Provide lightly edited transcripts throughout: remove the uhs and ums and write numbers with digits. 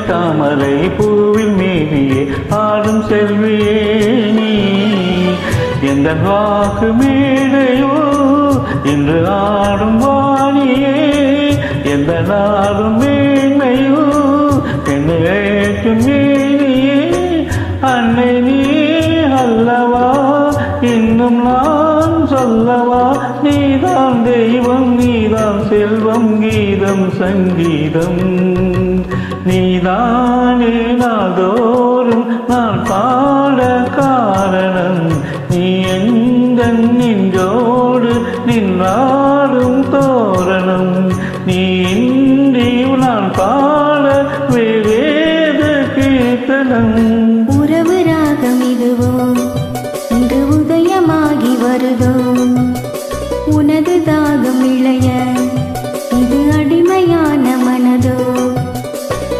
தாமரை பூவில் மேவியே ஆடும் செல்வியே நீ எந்த வாக்கு மேடையோ இன்று ஆடும் வாணியே எந்த நாடும் மேன்மையோ என்னைக்கும் மேனியே அன்னை நீ அல்லவா இன்னும் நான் சொல்லவா நீதான் தெய்வம் நீதான் செல்வம் கீதம் சங்கீதம் நீதானே நாள்தோறும் நான் பாட காரணம் நீ எந்த நெஞ்சோடு நின்றாடும் தோரணம் நீ இன்றி நான் பாட வேத கீர்த்தனம். உறவு ராகம் இதுவோ இன்று உதயமாகி வருதோ உனது தாகம் இளைய இது அடிமையான மனதோ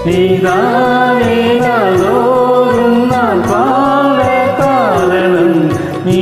நீதானே நாள்தோறும் நான் பாட காரணம் நீ